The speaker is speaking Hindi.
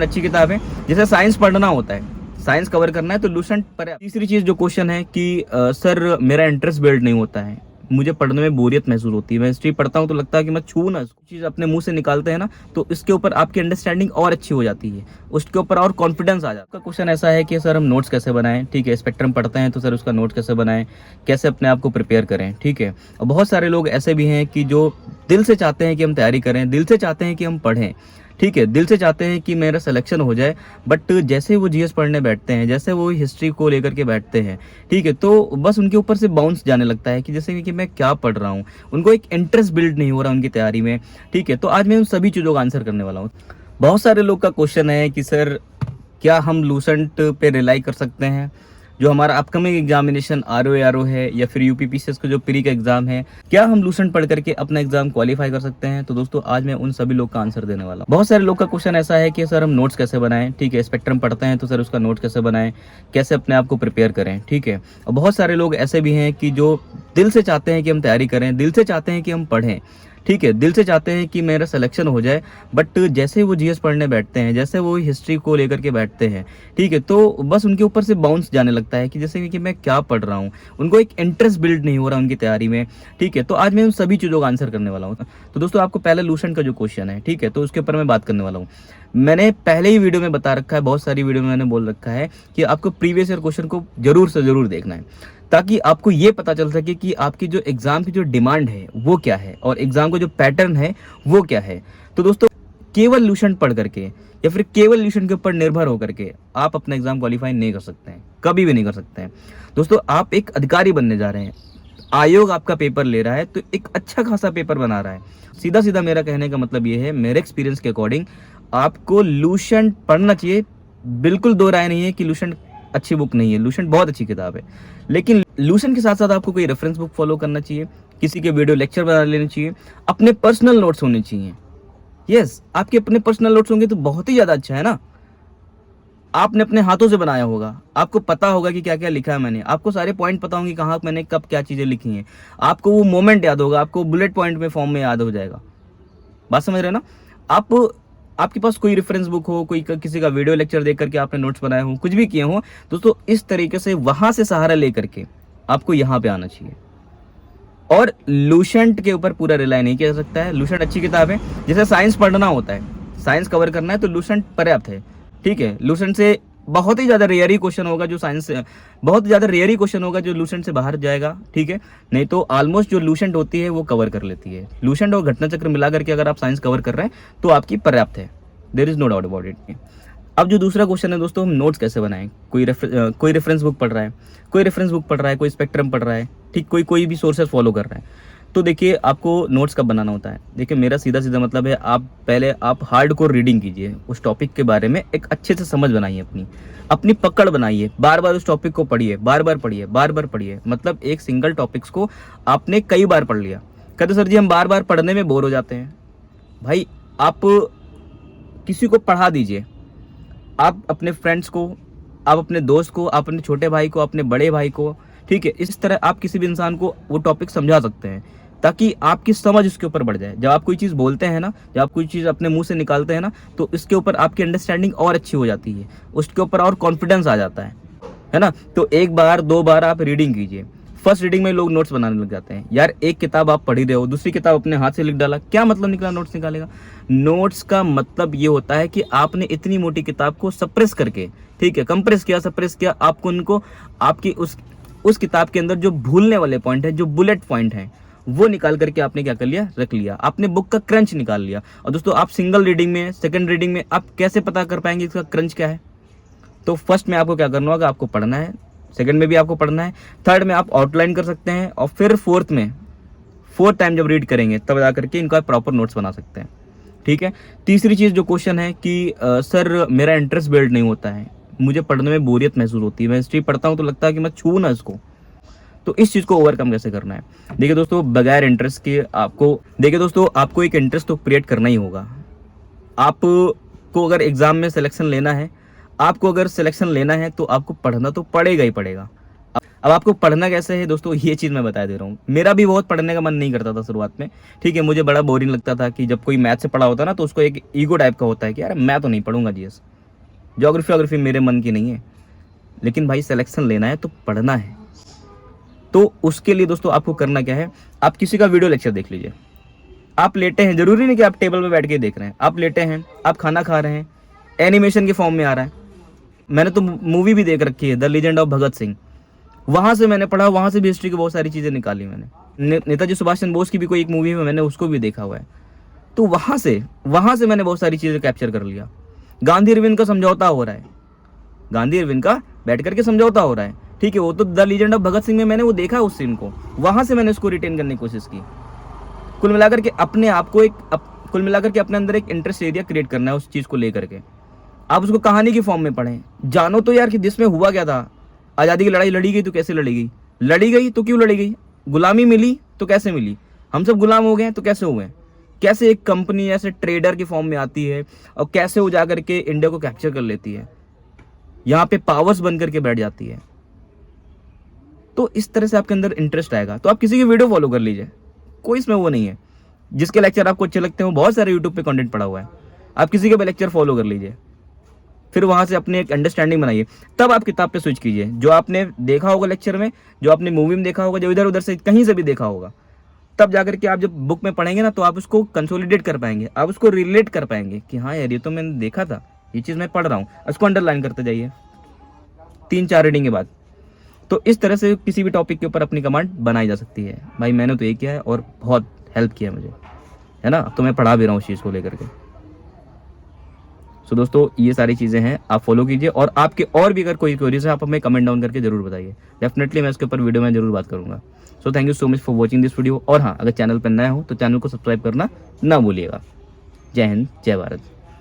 अच्छी किताब है। जैसे साइंस पढ़ना होता है, साइंस कवर करना है तो लूसेंट पर। तीसरी चीज जो क्वेश्चन है कि सर मेरा इंटरेस्ट बिल्ड नहीं होता है, मुझे पढ़ने में बोरियत महसूस होती है, मैं हिस्ट्री पढ़ता हूँ तो लगता है कि मैं छू ना इसको। चीज़ अपने मुंह से निकालते हैं ना तो इसके ऊपर आपकी अंडरस्टैंडिंग और अच्छी हो जाती है, उसके ऊपर और कॉन्फिडेंस आ जाता है। क्वेश्चन ऐसा है कि सर हम नोट्स कैसे बनाएं, ठीक है, स्पेक्ट्रम पढ़ते हैं तो सर उसका नोट्स कैसे बनाएं, कैसे अपने आप को प्रिपेयर करें, ठीक है। और बहुत सारे लोग ऐसे भी हैं कि जो दिल से चाहते हैं कि हम तैयारी करें, दिल से चाहते हैं कि हम पढ़ें, ठीक है, दिल से चाहते हैं कि मेरा सिलेक्शन हो जाए, बट जैसे वो जीएस पढ़ने बैठते हैं, जैसे वो हिस्ट्री को लेकर के बैठते हैं, ठीक है, तो बस उनके ऊपर से बाउंस जाने लगता है कि जैसे कि मैं क्या पढ़ रहा हूँ, उनको एक इंटरेस्ट बिल्ड नहीं हो रहा उनकी तैयारी में, ठीक है। तो आज मैं उन सभी चीज़ों का आंसर करने वाला हूँ। बहुत सारे लोग का क्वेश्चन है कि सर क्या हम लूसेंट पे रिलाई कर सकते हैं, जो हमारा अपकमिंग एग्जामिनेशन आरओ है या फिर यूपीपीसीएस का जो प्री का एग्जाम है, क्या हम लूसेंट पढ़ करके अपना एग्जाम क्वालिफाई कर सकते हैं। तो दोस्तों आज मैं उन सभी लोग का आंसर देने वाला हूँ। बहुत सारे लोग का क्वेश्चन ऐसा है कि सर हम नोट्स कैसे बनाएं, ठीक है, स्पेक्ट्रम पढ़ते हैं तो सर उसका नोट्स कैसे बनाएं, कैसे अपने आप को प्रिपेयर करें, ठीक है। और बहुत सारे लोग ऐसे भी हैं कि जो दिल से चाहते हैं कि हम तैयारी करें, दिल से चाहते हैं कि हम पढ़ें, ठीक है, दिल से चाहते हैं कि मेरा सिलेक्शन हो जाए, बट जैसे वो जीएस पढ़ने बैठते हैं, जैसे वो हिस्ट्री को लेकर के बैठते हैं, ठीक है, तो बस उनके ऊपर से बाउंस जाने लगता है कि जैसे कि मैं क्या पढ़ रहा हूँ, उनको एक इंटरेस्ट बिल्ड नहीं हो रहा उनकी तैयारी में, ठीक है। तो आज मैं उन सभी चीज़ों का आंसर करने वाला हूँ। तो दोस्तों आपको पहले लूसेंट का जो क्वेश्चन है, ठीक है, तो उसके ऊपर मैं बात करने वाला हूँ। मैंने पहले ही वीडियो में बता रखा है, बहुत सारी वीडियो में मैंने बोल रखा है कि आपको प्रीवियस ईयर क्वेश्चन को जरूर से जरूर देखना है, ताकि आपको ये पता चल सके कि आपकी जो एग्जाम की जो डिमांड है वो क्या है और एग्जाम का जो पैटर्न है वो क्या है। तो दोस्तों केवल लूसेंट पढ़ करके या फिर केवल लूसेंट के ऊपर निर्भर होकर के आप अपना एग्जाम क्वालिफाई नहीं कर सकते हैं, कभी भी नहीं कर सकते हैं। दोस्तों आप एक अधिकारी बनने जा रहे हैं, आयोग आपका पेपर ले रहा है तो एक अच्छा खासा पेपर बना रहा है। सीधा सीधा मेरा कहने का मतलब ये है, मेरे एक्सपीरियंस के अकॉर्डिंग आपको लूसेंट पढ़ना चाहिए। बिल्कुल दो राय नहीं है कि लूसेंट अच्छी बुक नहीं है, लूसेंट बहुत अच्छी किताब है, लेकिन लूसेंट के साथ साथ आपको कोई रेफरेंस बुक फॉलो करना चाहिए, किसी के वीडियो लेक्चर बना लेने चाहिए, अपने पर्सनल नोट्स होने चाहिए। यस, आपके अपने पर्सनल नोट्स होंगे तो बहुत ही ज़्यादा अच्छा है ना। आपने अपने हाथों से बनाया होगा, आपको पता होगा कि क्या क्या लिखा है मैंने, आपको सारे पॉइंट पता होंगे कहाँ मैंने कब क्या चीज़ें लिखी हैं, आपको वो मोमेंट याद होगा, आपको बुलेट पॉइंट में फॉर्म में याद हो जाएगा। बात समझ रहे हैं ना आप। आपके पास कोई रेफरेंस बुक हो, कोई किसी का वीडियो लेक्चर देख करके आपने नोट्स बनाए हो, कुछ भी किए हो, दोस्तों इस तरीके से वहां से सहारा लेकर के आपको यहाँ पे आना चाहिए। और लूसेंट के ऊपर पूरा रिलाई नहीं किया जा सकता है। लूसेंट अच्छी किताब है। जैसे साइंस पढ़ना होता है, साइंस कवर करना है तो लूसेंट पर्याप्त है, ठीक है। लूसेंट से बहुत ही ज़्यादा रेयर ही क्वेश्चन होगा जो साइंस से, बहुत ज़्यादा रेयर ही क्वेश्चन होगा जो लूसेंट से बाहर जाएगा, ठीक है। नहीं तो ऑलमोस्ट जो लूसेंट होती है वो कवर कर लेती है। लूसेंट और घटना चक्र मिला करके अगर आप साइंस कवर कर रहे हैं तो आपकी पर्याप्त है, there is no doubt about it. अब जो दूसरा क्वेश्चन है दोस्तों, हम नोट्स कैसे बनाएं। कोई रेफरेंस बुक पढ़ रहा है, कोई स्पेक्ट्रम पढ़ रहा है, ठीक, कोई भी सोर्सेस फॉलो कर रहा है। तो देखिए आपको नोट्स कब बनाना होता है। देखिए मेरा सीधा सीधा मतलब है, आप हार्डकोर रीडिंग कीजिए, उस टॉपिक के बारे में एक अच्छे से समझ बनाइए, अपनी पकड़ बनाइए, बार बार उस टॉपिक को पढ़िए, बार बार पढ़िए। मतलब एक सिंगल टॉपिक्स को आपने कई बार पढ़ लिया। कहते सर जी हम बार बार पढ़ने में बोर हो जाते हैं। भाई आप किसी को पढ़ा दीजिए, आप अपने फ्रेंड्स को, आप अपने दोस्त को, आप अपने छोटे भाई को, अपने बड़े भाई को, ठीक है, इस तरह आप किसी भी इंसान को वो टॉपिक समझा सकते हैं ताकि आपकी समझ उसके ऊपर बढ़ जाए। जब आप कोई चीज़ बोलते हैं ना, जब आप कोई चीज़ अपने मुंह से निकालते हैं ना तो इसके ऊपर आपकी अंडरस्टैंडिंग और अच्छी हो जाती है, उसके ऊपर और कॉन्फिडेंस आ जाता है ना। तो एक बार दो बार आप रीडिंग कीजिए। फर्स्ट रीडिंग में लोग नोट्स बनाने लग जाते हैं। यार एक किताब आप पढ़ ही रहे हो, दूसरी किताब अपने हाथ से लिख डाला, क्या मतलब निकला नोट्स निकालेगा। नोट्स का मतलब ये होता है कि आपने इतनी मोटी किताब को सप्रेस करके, ठीक है, कंप्रेस किया, आपको उनको आपकी उस किताब के अंदर जो भूलने वाले पॉइंट है, जो बुलेट पॉइंट है, वो निकाल करके आपने क्या कर लिया, रख लिया, आपने बुक का क्रंच निकाल लिया। और दोस्तों आप सिंगल रीडिंग में, सेकंड रीडिंग में आप कैसे पता कर पाएंगे इसका क्रंच क्या है। तो फर्स्ट में आपको क्या करना होगा, आपको पढ़ना है, सेकंड में भी आपको पढ़ना है, थर्ड में आप आउटलाइन कर सकते हैं, और फिर फोर्थ टाइम जब रीड करेंगे तब जा करके इनका प्रॉपर नोट्स बना सकते हैं, ठीक है। तीसरी चीज़ जो क्वेश्चन है कि सर मेरा इंटरेस्ट बिल्ड नहीं होता है, मुझे पढ़ने में बोरियत महसूस होती है, मैं हिस्ट्री पढ़ता हूँ तो लगता है कि मैं छू ना इसको। तो इस चीज़ को ओवरकम कैसे करना है। देखिए दोस्तों बगैर इंटरेस्ट के आपको एक इंटरेस्ट तो क्रिएट करना ही होगा। आपको अगर एग्जाम में सिलेक्शन लेना है, तो आपको पढ़ना तो पड़ेगा ही पड़ेगा। अब आपको पढ़ना कैसे है दोस्तों, ये चीज़ मैं बता दे रहा हूँ। मेरा भी बहुत पढ़ने का मन नहीं करता था शुरुआत में, ठीक है, मुझे बड़ा बोरिंग लगता था कि जब कोई मैथ से पढ़ा होता ना तो उसको एक ईगो टाइप का होता है कि यार मैं तो नहीं पढ़ूंगा जीएस, ज्योग्राफी मेरे मन की नहीं है, लेकिन भाई सिलेक्शन लेना है तो पढ़ना है। तो उसके लिए दोस्तों आपको करना क्या है, आप किसी का वीडियो लेक्चर देख लीजिए। आप लेटे हैं, जरूरी नहीं कि आप टेबल पे बैठ के देख रहे हैं, आप लेटे हैं, आप खाना खा रहे हैं, एनिमेशन के फॉर्म में आ रहा है। मैंने तो मूवी भी देख रखी है, the legend of Bhagat Singh, वहाँ से मैंने पढ़ा, वहाँ से भी हिस्ट्री की बहुत सारी चीज़ें निकाली मैंने। नेताजी सुभाष चंद्र बोस की भी कोई एक मूवी है, मैंने उसको भी देखा हुआ है। तो वहाँ से मैंने बहुत सारी चीज़ें कैप्चर कर लिया। गांधी अरविंद का समझौता हो रहा है, गांधी अरविंद का बैठ करके समझौता हो रहा है, ठीक है, वो तो the legend of Bhagat Singh में मैंने वो देखा उस सीन को, वहाँ से मैंने उसको रिटेन करने की कोशिश की। कुल मिलाकर के अपने आप को कुल मिलाकर के अपने अंदर एक इंटरेस्ट एरिया क्रिएट करना है उस चीज़ को लेकर के। आप उसको कहानी की फॉर्म में पढ़ें, जानो तो यार कि देश में हुआ क्या था। आज़ादी की लड़ाई लड़ी गई तो कैसे लड़ी गई तो क्यों लड़ी गई, गुलामी मिली तो कैसे मिली, हम सब गुलाम हो गए तो कैसे हुए, कैसे एक कंपनी ऐसे ट्रेडर की फॉर्म में आती है और कैसे वो जाकर के इंडिया को कैप्चर कर लेती है, यहाँ पे पावर्स बन करके बैठ जाती है। तो इस तरह से आपके अंदर इंटरेस्ट आएगा तो आप किसी की वीडियो फॉलो कर लीजिए, कोई इसमें वो नहीं है। जिसके लेक्चर आपको अच्छे लगते हैं, बहुत सारे यूट्यूब पे कंटेंट पड़ा हुआ है, आप किसी के भी लेक्चर फॉलो कर लीजिए, फिर वहाँ से अपनी एक अंडरस्टैंडिंग बनाइए, तब आप किताब पे स्विच कीजिए। जो आपने देखा होगा लेक्चर में, जो आपने मूवी में देखा होगा, जो इधर उधर से कहीं से भी देखा होगा, तब जाकर के आप जब बुक में पढ़ेंगे ना, तो आप उसको कंसोलिडेट कर पाएंगे, आप उसको रिलेट कर पाएंगे कि हाँ यार ये तो मैंने देखा था, ये चीज़ मैं पढ़ रहा हूँ, उसको अंडरलाइन करते जाइए 3-4 रीडिंग के बाद। तो इस तरह से किसी भी टॉपिक के ऊपर अपनी कमांड बनाई जा सकती है। भाई मैंने तो ये किया है और बहुत हेल्प किया मुझे, है ना, तो मैं पढ़ा भी रहा हूँ उस चीज़ को लेकर के। सो दोस्तों ये सारी चीज़ें हैं, आप फॉलो कीजिए, और आपके और भी अगर कोई क्वेरीज है आप हमें कमेंट डाउन करके जरूर बताइए, डेफिनेटली मैं इसके ऊपर वीडियो में जरूर बात करूँगा। So thank you so much for watching this video, और हाँ, अगर चैनल पर नया हो तो चैनल को सब्सक्राइब करना ना भूलिएगा। जय हिंद, जय भारत।